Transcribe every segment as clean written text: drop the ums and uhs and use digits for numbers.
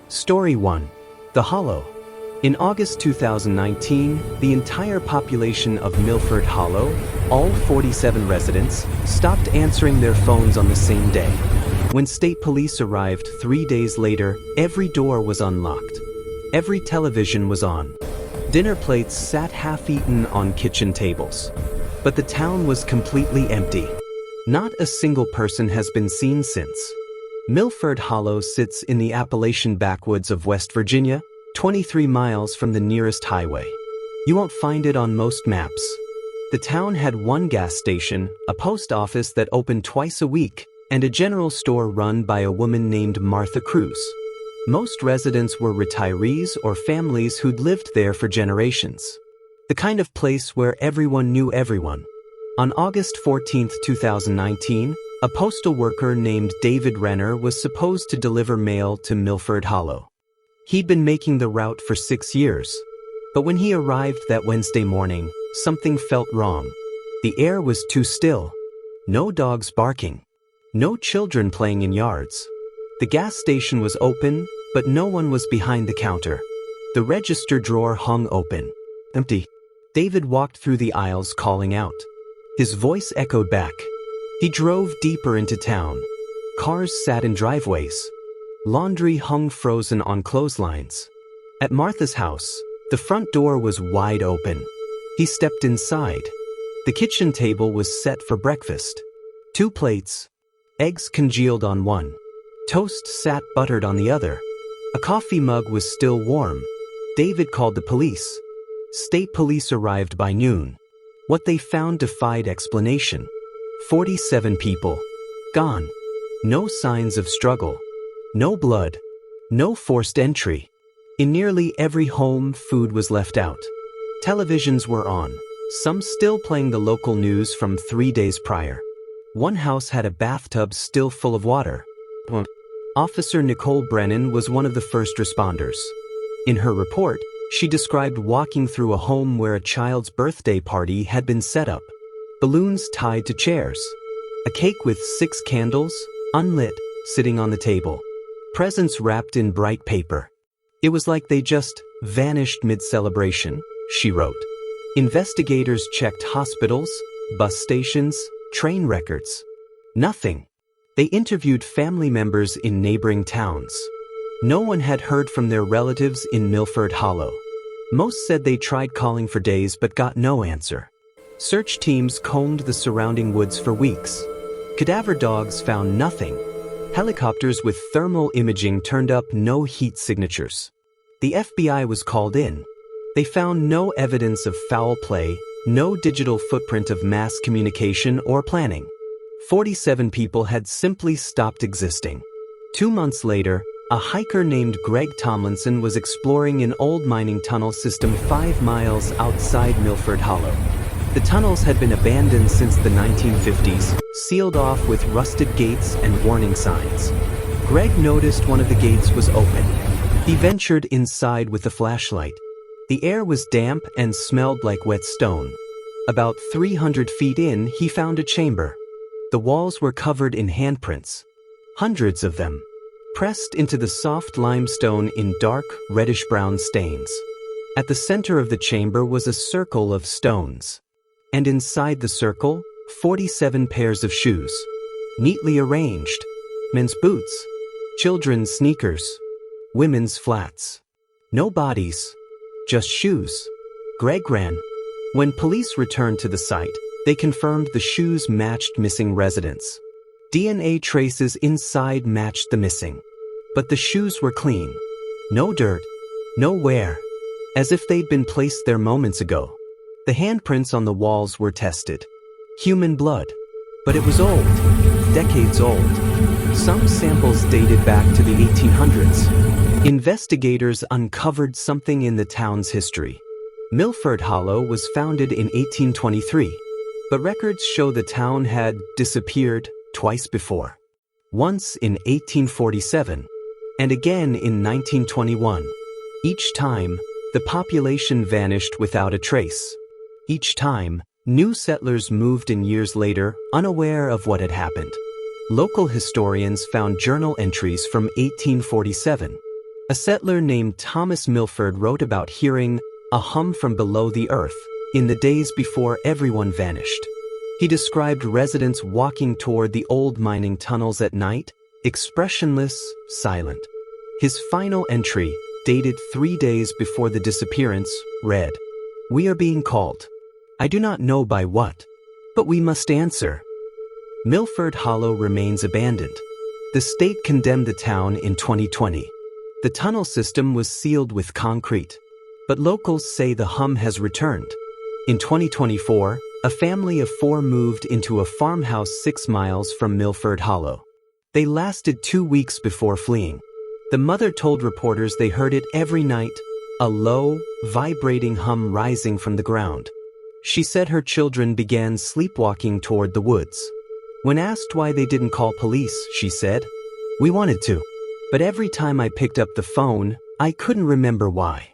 Story 1. The Hollow. In August 2019, the entire population of Millford Hollow, all 47 residents, stopped answering their phones on the same day. When state police arrived 3 days later, every door was unlocked. Every television was on. Dinner plates sat half-eaten on kitchen tables. But the town was completely empty. Not a single person has been seen since. Millford Hollow sits in the Appalachian backwoods of West Virginia, 23 miles from the nearest highway. You won't find it on most maps. The town had one gas station, a post office that opened twice a week, and a general store run by a woman named Martha Cruz. Most residents were retirees or families who'd lived there for generations. The kind of place where everyone knew everyone. On August 14, 2019, a postal worker named David Renner was supposed to deliver mail to Millford Hollow. He'd been making the route for 6 years. But when he arrived that Wednesday morning, something felt wrong. The air was too still. No dogs barking. No children playing in yards. The gas station was open, but no one was behind the counter. The register drawer hung open. Empty. David walked through the aisles calling out. His voice echoed back. He drove deeper into town. Cars sat in driveways. Laundry hung frozen on clotheslines. At Martha's house, the front door was wide open. He stepped inside. The kitchen table was set for breakfast. 2 plates. Eggs congealed on one. Toast sat buttered on the other. A coffee mug was still warm. David called the police. State police arrived by noon. What they found defied explanation. 47 people. Gone. No signs of struggle. No blood. No forced entry. In nearly every home, food was left out. Televisions were on, some still playing the local news from 3 days prior. One house had a bathtub still full of water. Officer Nicole Brennan was one of the first responders. In her report, she described walking through a home where a child's birthday party had been set up. Balloons tied to chairs. A cake with 6 candles, unlit, sitting on the table. Presents wrapped in bright paper. It was like they just vanished mid-celebration, she wrote. Investigators checked hospitals, bus stations, train records. Nothing. They interviewed family members in neighboring towns. No one had heard from their relatives in Millford Hollow. Most said they tried calling for days but got no answer. Search teams combed the surrounding woods for weeks. Cadaver dogs found nothing. Helicopters with thermal imaging turned up no heat signatures. The FBI was called in. They found no evidence of foul play, no digital footprint of mass communication or planning. 47 people had simply stopped existing. 2 months later, a hiker named Greg Tomlinson was exploring an old mining tunnel system 5 miles outside Millford Hollow. The tunnels had been abandoned since the 1950s, sealed off with rusted gates and warning signs. Greg noticed one of the gates was open. He ventured inside with a flashlight. The air was damp and smelled like wet stone. About 300 feet in, he found a chamber. The walls were covered in handprints. Hundreds of them. Pressed into the soft limestone in dark, reddish-brown stains. At the center of the chamber was a circle of stones. And inside the circle, 47 pairs of shoes. Neatly arranged. Men's boots. Children's sneakers. Women's flats. No bodies. Just shoes. Greg ran. When police returned to the site, they confirmed the shoes matched missing residents. DNA traces inside matched the missing. But the shoes were clean. No dirt. No wear. As if they'd been placed there moments ago. The handprints on the walls were tested. Human blood. But it was old. Decades old. Some samples dated back to the 1800s. Investigators uncovered something in the town's history. Millford Hollow was founded in 1823, but records show the town had disappeared twice before. Once in 1847, and again in 1921. Each time, the population vanished without a trace. Each time, new settlers moved in years later, unaware of what had happened. Local historians found journal entries from 1847. A settler named Thomas Millford wrote about hearing a hum from below the earth in the days before everyone vanished. He described residents walking toward the old mining tunnels at night, expressionless, silent. His final entry, dated 3 days before the disappearance, read, "We are being called. I do not know by what, but we must answer." Millford Hollow remains abandoned. The state condemned the town in 2020. The tunnel system was sealed with concrete, but locals say the hum has returned. In 2024, a family of 4 moved into a farmhouse 6 miles from Millford Hollow. They lasted 2 weeks before fleeing. The mother told reporters they heard it every night, a low, vibrating hum rising from the ground. She said her children began sleepwalking toward the woods. When asked why they didn't call police, she said, "We wanted to, but every time I picked up the phone, I couldn't remember why."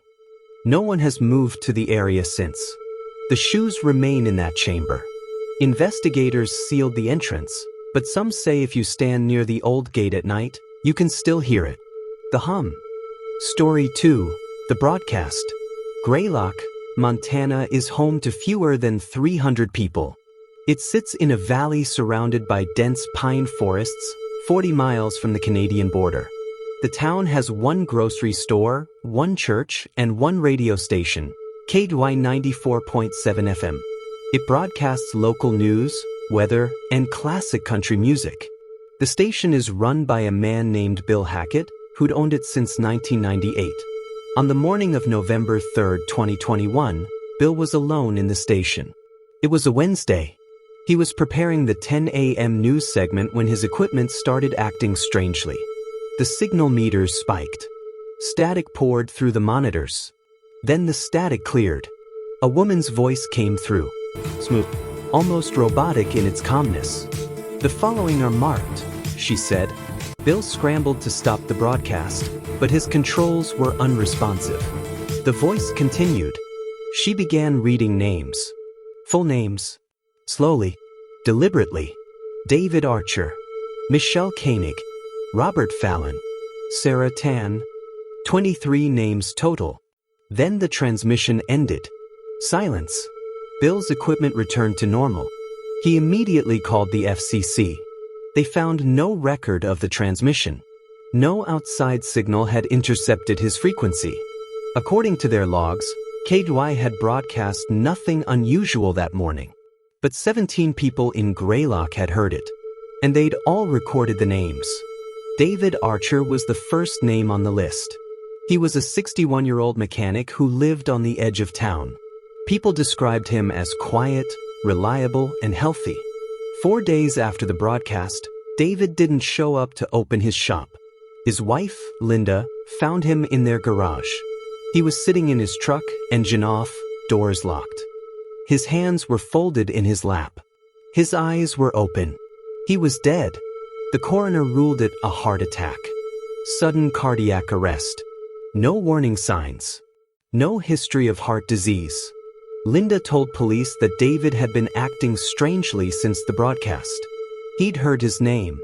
No one has moved to the area since. The shoes remain in that chamber. Investigators sealed the entrance, but some say if you stand near the old gate at night, you can still hear it. The hum. Story 2. The broadcast. Greylock, Montana is home to fewer than 300 people. It sits in a valley surrounded by dense pine forests, 40 miles from the Canadian border. The town has 1 grocery store, 1 church, and 1 radio station, KDY 94.7 FM. It broadcasts local news, weather, and classic country music. The station is run by a man named Bill Hackett, who'd owned it since 1998. On the morning of November 3, 2021, Bill was alone in the station. It was a Wednesday. He was preparing the 10 a.m. news segment when his equipment started acting strangely. The signal meters spiked. Static poured through the monitors. Then the static cleared. A woman's voice came through. Smooth, almost robotic in its calmness. "The following are marked," she said. Bill scrambled to stop the broadcast, but his controls were unresponsive. The voice continued. She began reading names. Full names. Slowly. Deliberately. David Archer. Michelle Koenig. Robert Fallon. Sarah Tan. 23 names total. Then the transmission ended. Silence. Bill's equipment returned to normal. He immediately called the FCC. They found no record of the transmission. No outside signal had intercepted his frequency. According to their logs, KDY had broadcast nothing unusual that morning. But 17 people in Greylock had heard it, and they'd all recorded the names. David Archer was the first name on the list. He was a 61-year-old mechanic who lived on the edge of town. People described him as quiet, reliable, and healthy. 4 days after the broadcast, David didn't show up to open his shop. His wife, Linda, found him in their garage. He was sitting in his truck, engine off, doors locked. His hands were folded in his lap. His eyes were open. He was dead. The coroner ruled it a heart attack. Sudden cardiac arrest. No warning signs. No history of heart disease. Linda told police that David had been acting strangely since the broadcast. He'd heard his name.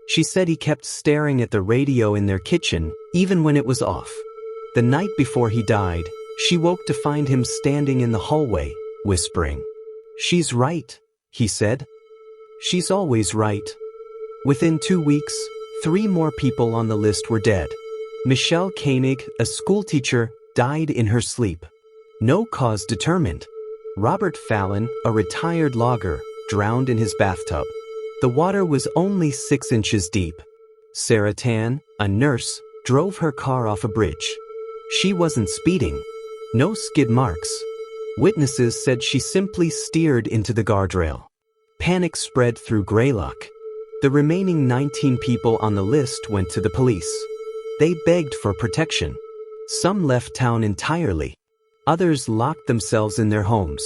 She said he kept staring at the radio in their kitchen, even when it was off. The night before he died, she woke to find him standing in the hallway, whispering. "She's right," he said. "She's always right." Within 2 weeks, 3 more people on the list were dead. Michelle Koenig, a schoolteacher, died in her sleep. No cause determined. Robert Fallon, a retired logger, drowned in his bathtub. The water was only 6 inches deep. Sarah Tan, a nurse, drove her car off a bridge. She wasn't speeding. No skid marks. Witnesses said she simply steered into the guardrail. Panic spread through Greylock. The remaining 19 people on the list went to the police. They begged for protection. Some left town entirely. Others locked themselves in their homes.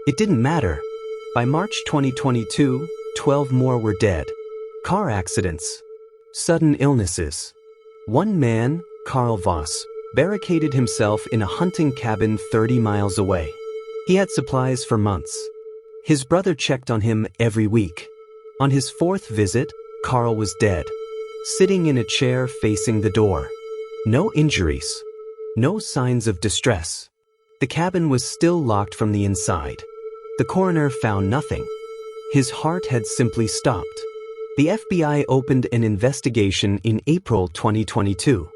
It didn't matter. By March 2022, 12 more were dead. Car accidents. Sudden illnesses. One man, Carl Voss, barricaded himself in a hunting cabin 30 miles away. He had supplies for months. His brother checked on him every week. On his 4th visit, Carl was dead, sitting in a chair facing the door. No injuries. No signs of distress. The cabin was still locked from the inside. The coroner found nothing. His heart had simply stopped. The FBI opened an investigation in April 2022.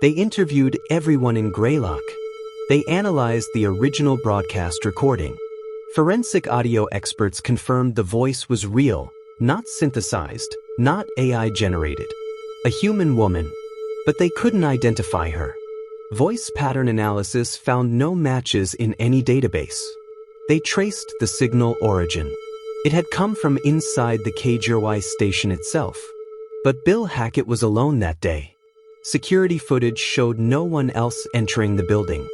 They interviewed everyone in Greylock. They analyzed the original broadcast recording. Forensic audio experts confirmed the voice was real, not synthesized, not AI-generated. A human woman. But they couldn't identify her. Voice pattern analysis found no matches in any database. They traced the signal origin. It had come from inside the KGY station itself. But Bill Hackett was alone that day. Security footage showed no one else entering the building.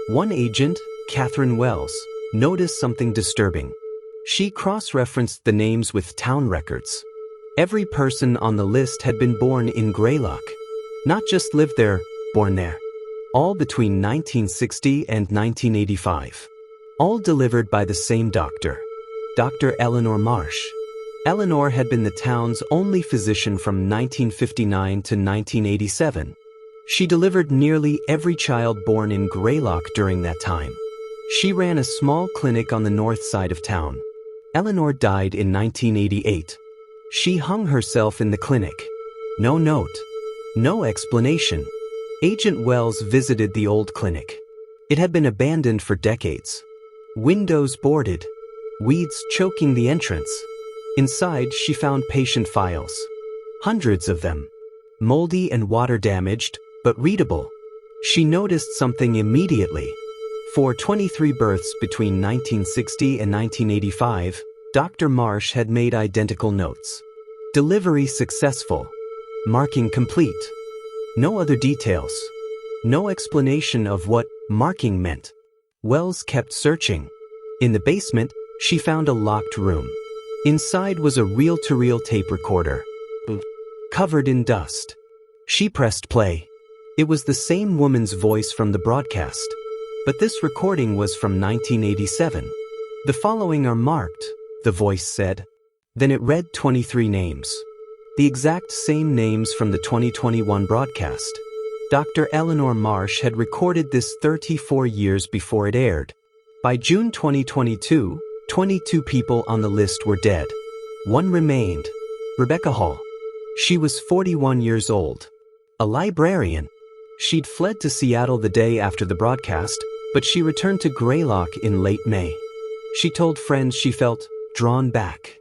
One agent, Catherine Wells, noticed something disturbing. She cross-referenced the names with town records. Every person on the list had been born in Greylock. Not just lived there, born there. All between 1960 and 1985. All delivered by the same doctor, Dr. Eleanor Marsh. Eleanor had been the town's only physician from 1959 to 1987. She delivered nearly every child born in Greylock during that time. She ran a small clinic on the north side of town. Eleanor died in 1988. She hung herself in the clinic. No note. No explanation. Agent Wells visited the old clinic. It had been abandoned for decades. Windows boarded. Weeds choking the entrance. Inside, she found patient files. Hundreds of them. Moldy and water-damaged, but readable. She noticed something immediately. For 23 births between 1960 and 1985, Dr. Marsh had made identical notes. Delivery successful. Marking complete. No other details. No explanation of what marking meant. Wells kept searching. In the basement, she found a locked room. Inside was a reel-to-reel tape recorder, covered in dust. She pressed play. It was the same woman's voice from the broadcast, but this recording was from 1987. The following are marked, the voice said. Then it read 23 names. The exact same names from the 2021 broadcast. Dr. Eleanor Marsh had recorded this 34 years before it aired. By June 2022, 22 people on the list were dead. One remained. Rebecca Hall. She was 41 years old. A librarian. She'd fled to Seattle the day after the broadcast, but she returned to Greylock in late May. She told friends she felt drawn back.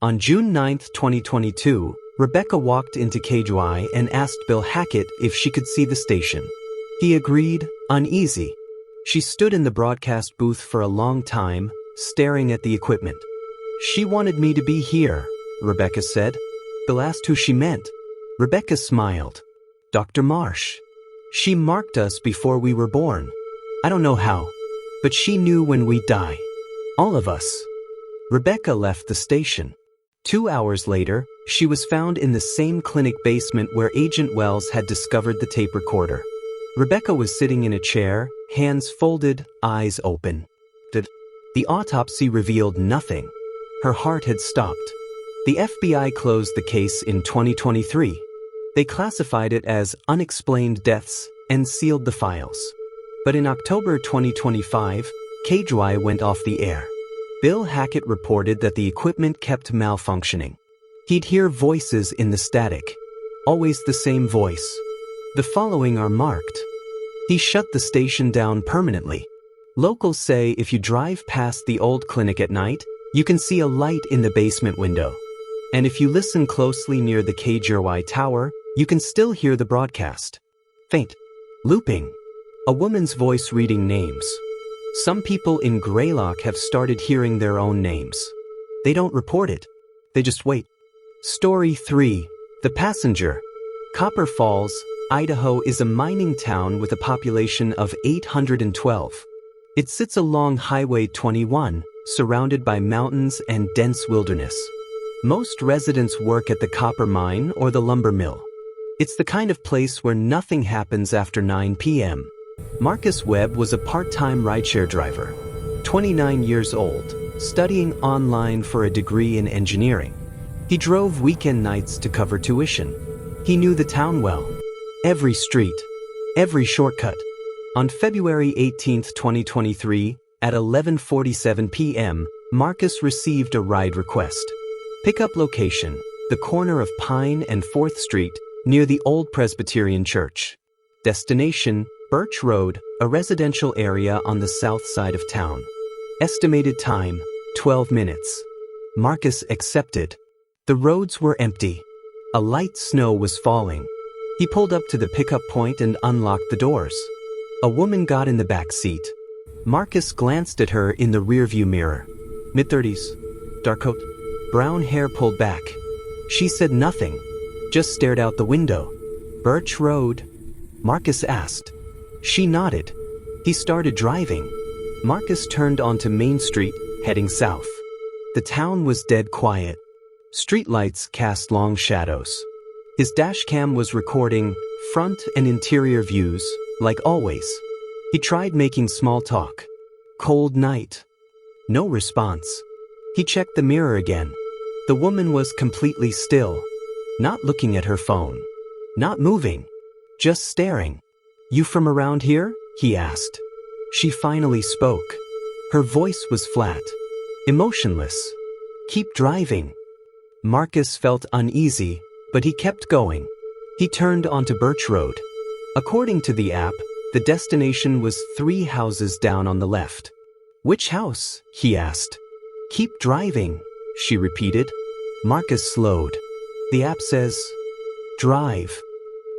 On June 9, 2022, Rebecca walked into KGY and asked Bill Hackett if she could see the station. He agreed, uneasy. She stood in the broadcast booth for a long time, staring at the equipment. She wanted me to be here, Rebecca said. Bill asked who she meant. Rebecca smiled. Dr. Marsh. She marked us before we were born. I don't know how, but she knew when we'd die. All of us. Rebecca left the station. 2 hours later, she was found in the same clinic basement where Agent Wells had discovered the tape recorder. Rebecca was sitting in a chair, hands folded, eyes open. The autopsy revealed nothing. Her heart had stopped. The FBI closed the case in 2023. They classified it as unexplained deaths and sealed the files. But in October 2025, KGY went off the air. Bill Hackett reported that the equipment kept malfunctioning. He'd hear voices in the static. Always the same voice. The following are marked. He shut the station down permanently. Locals say if you drive past the old clinic at night, you can see a light in the basement window. And if you listen closely near the KGY tower, you can still hear the broadcast. Faint. Looping. A woman's voice reading names. Some people in Greylock have started hearing their own names. They don't report it. They just wait. Story 3. The Passenger. Copper Falls, Idaho is a mining town with a population of 812. It sits along Highway 21, surrounded by mountains and dense wilderness. Most residents work at the copper mine or the lumber mill. It's the kind of place where nothing happens after 9 p.m. Marcus Webb was a part-time rideshare driver, 29 years old, studying online for a degree in engineering. He drove weekend nights to cover tuition. He knew the town well. Every street. Every shortcut. On February 18, 2023, at 11:47 p.m., Marcus received a ride request. Pickup location: the corner of Pine and 4th Street, near the Old Presbyterian Church. Destination: Birch Road, a residential area on the south side of town. Estimated time: 12 minutes. Marcus accepted. The roads were empty. A light snow was falling. He pulled up to the pickup point and unlocked the doors. A woman got in the back seat. Marcus glanced at her in the rearview mirror. Mid-30s, dark coat, brown hair pulled back. She said nothing, just stared out the window. Birch Road? Marcus asked. She nodded. He started driving. Marcus turned onto Main Street, heading south. The town was dead quiet. Streetlights cast long shadows. His dashcam was recording front and interior views, like always. He tried making small talk. Cold night. No response. He checked the mirror again. The woman was completely still, not looking at her phone, not moving, just staring. "You from around here?" he asked. She finally spoke. Her voice was flat, emotionless. "Keep driving." Marcus felt uneasy, but he kept going. He turned onto Birch Road. According to the app, the destination was 3 houses down on the left. "Which house?" he asked. "Keep driving," she repeated. Marcus slowed. The app says, "Drive."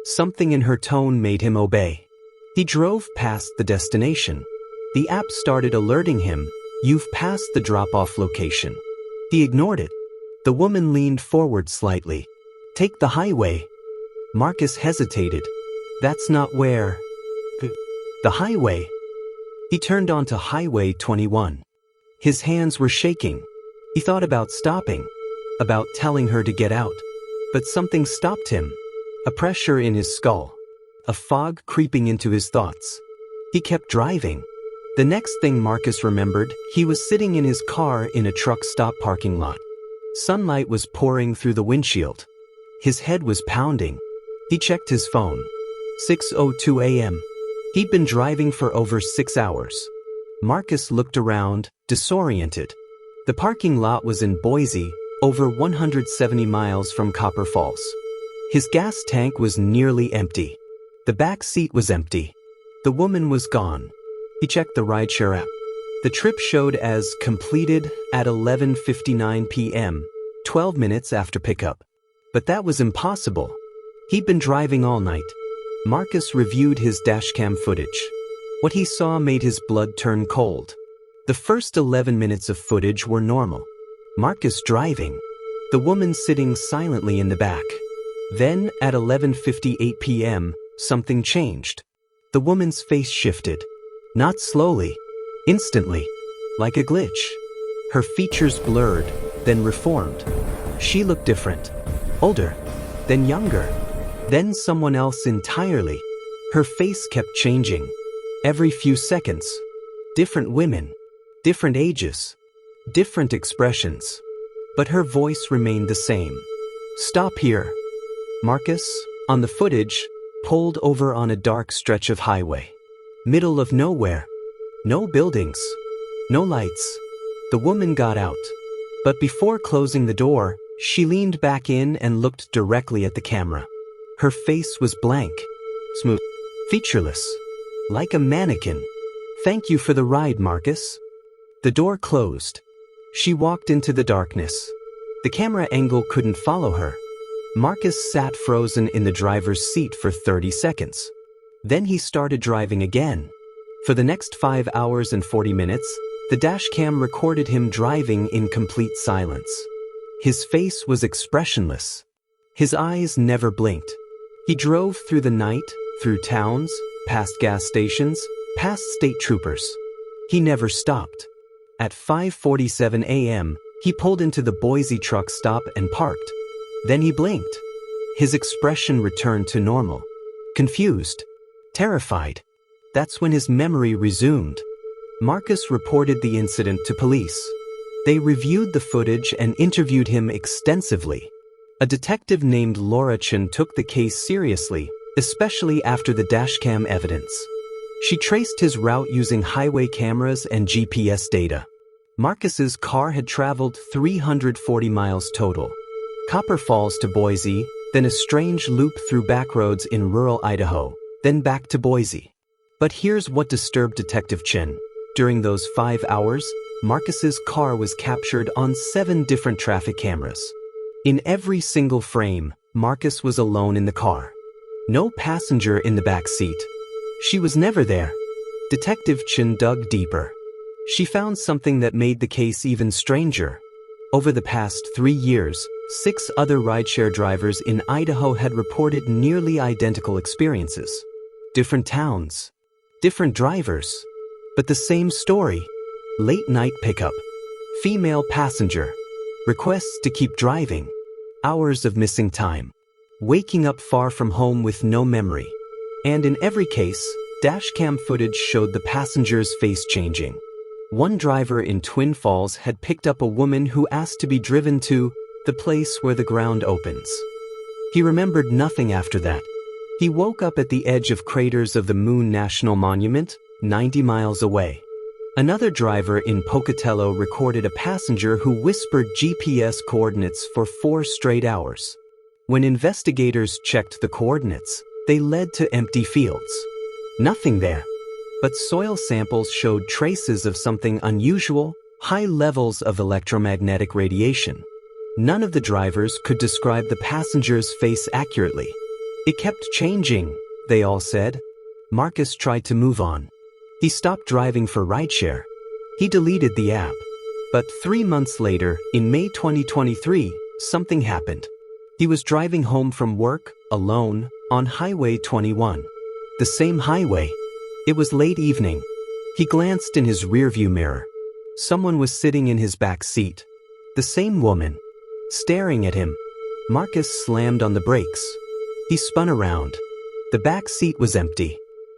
Something in her tone made him obey. He drove past the destination. The app started alerting him, "You've passed the drop-off location." He ignored it. The woman leaned forward slightly. "Take the highway." Marcus hesitated. "That's not where." The highway. He turned onto Highway 21. His hands were shaking. He thought about stopping, about telling her to get out. But something stopped him. A pressure in his skull. A fog creeping into his thoughts. He kept driving. The next thing Marcus remembered, he was sitting in his car in a truck stop parking lot. Sunlight was pouring through the windshield. His head was pounding. He checked his phone. 6:02 a.m. He'd been driving for over 6 hours. Marcus looked around, disoriented. The parking lot was in Boise, over 170 miles from Copper Falls. His gas tank was nearly empty. The back seat was empty. The woman was gone. He checked the rideshare app. The trip showed as completed at 11:59 p.m., 12 minutes after pickup. But that was impossible. He'd been driving all night. Marcus reviewed his dashcam footage. What he saw made his blood turn cold. The first 11 minutes of footage were normal. Marcus driving. The woman sitting silently in the back. Then, at 11:58 p.m., something changed. The woman's face shifted. Not slowly. Instantly. Like a glitch. Her features blurred, then reformed. She looked different. Older. Then younger. Then someone else entirely. Her face kept changing. Every few seconds. Different women. Different ages. Different expressions. But her voice remained the same. "Stop here." Marcus, on the footage, pulled over on a dark stretch of highway. Middle of nowhere. No buildings. No lights. The woman got out. But before closing the door, she leaned back in and looked directly at the camera. Her face was blank. Smooth. Featureless. Like a mannequin. "Thank you for the ride, Marcus." The door closed. She walked into the darkness. The camera angle couldn't follow her. Marcus sat frozen in the driver's seat for 30 seconds. Then he started driving again. For the next 5 hours and 40 minutes, the dashcam recorded him driving in complete silence. His face was expressionless. His eyes never blinked. He drove through the night, through towns, past gas stations, past state troopers. He never stopped. At 5:47 a.m., he pulled into the Boise truck stop and parked. Then he blinked. His expression returned to normal. Confused. Terrified. That's when his memory resumed. Marcus reported the incident to police. They reviewed the footage and interviewed him extensively. A detective named Laura Chen took the case seriously, especially after the dashcam evidence. She traced his route using highway cameras and GPS data. Marcus's car had traveled 340 miles total. Copper Falls to Boise, then a strange loop through backroads in rural Idaho, then back to Boise. But here's what disturbed Detective Chin. During those 5 hours, Marcus's car was captured on 7 different traffic cameras. In every single frame, Marcus was alone in the car. No passenger in the back seat. She was never there. Detective Chin dug deeper. She found something that made the case even stranger. Over the past 3 years, 6 other rideshare drivers in Idaho had reported nearly identical experiences. Different towns, different drivers, but the same story. Late night pickup, female passenger, requests to keep driving, hours of missing time, waking up far from home with no memory. And in every case, dashcam footage showed the passenger's face changing. One driver in Twin Falls had picked up a woman who asked to be driven to the place where the ground opens. He remembered nothing after that. He woke up at the edge of Craters of the Moon National Monument, 90 miles away. Another driver in Pocatello recorded a passenger who whispered GPS coordinates for 4 straight hours. When investigators checked the coordinates, they led to empty fields. Nothing there. But soil samples showed traces of something unusual, high levels of electromagnetic radiation. None of the drivers could describe the passenger's face accurately. It kept changing, they all said. Marcus tried to move on. He stopped driving for rideshare. He deleted the app. But 3 months later, in May 2023, something happened. He was driving home from work, alone, on Highway 21. The same highway. It was late evening. He glanced in his rearview mirror. Someone was sitting in his back seat. The same woman. Staring at him. Marcus slammed on the brakes. He spun around. The back seat was empty.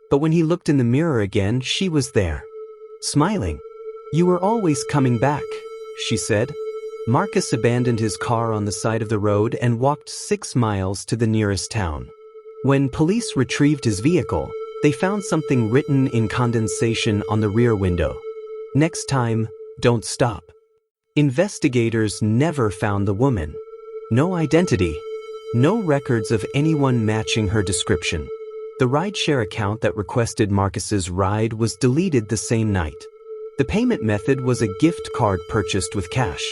But when he looked in the mirror again, she was there. Smiling. "You were always coming back," she said. Marcus abandoned his car on the side of the road and walked 6 miles to the nearest town. When police retrieved his vehicle, they found something written in condensation on the rear window. "Next time, don't stop." Investigators never found the woman. No identity. No records of anyone matching her description. The rideshare account that requested Marcus's ride was deleted the same night. The payment method was a gift card purchased with cash.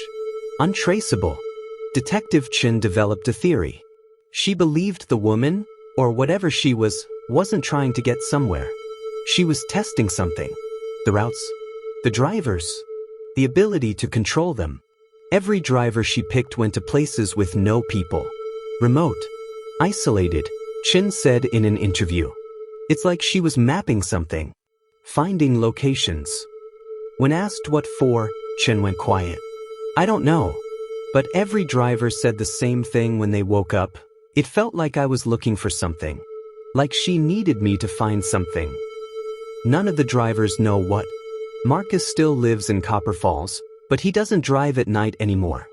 Untraceable. Detective Chin developed a theory. She believed the woman, or whatever she was, wasn't trying to get somewhere. She was testing something. The routes. The drivers. The ability to control them. Every driver she picked went to places with no people. Remote. Isolated, Chin said in an interview. It's like she was mapping something. Finding locations. When asked what for, Chin went quiet. "I don't know." But every driver said the same thing when they woke up. "It felt like I was looking for something. Like she needed me to find something." None of the drivers know what. Marcus still lives in Copper Falls, but he doesn't drive at night anymore.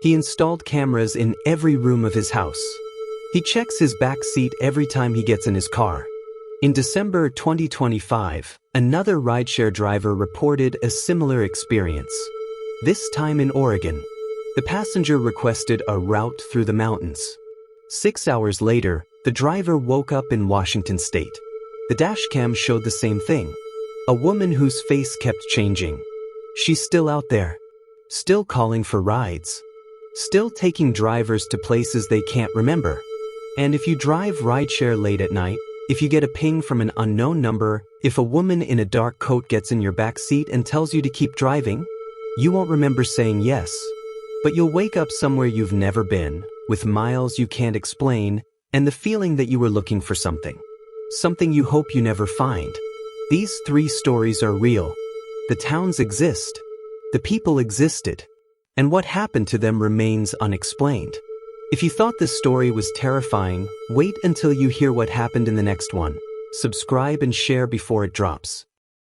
He installed cameras in every room of his house. He checks his back seat every time he gets in his car. In December 2025, another rideshare driver reported a similar experience. This time in Oregon. The passenger requested a route through the mountains. 6 hours later, the driver woke up in Washington state. The dashcam showed the same thing. A woman whose face kept changing. She's still out there. Still calling for rides. Still taking drivers to places they can't remember. And if you drive rideshare late at night, if you get a ping from an unknown number, if a woman in a dark coat gets in your back seat and tells you to keep driving, you won't remember saying yes. But you'll wake up somewhere you've never been, with miles you can't explain, and the feeling that you were looking for something. Something you hope you never find. These 3 stories are real. The towns exist. The people existed. And what happened to them remains unexplained. If you thought this story was terrifying, wait until you hear what happened in the next one. Subscribe and share before it drops.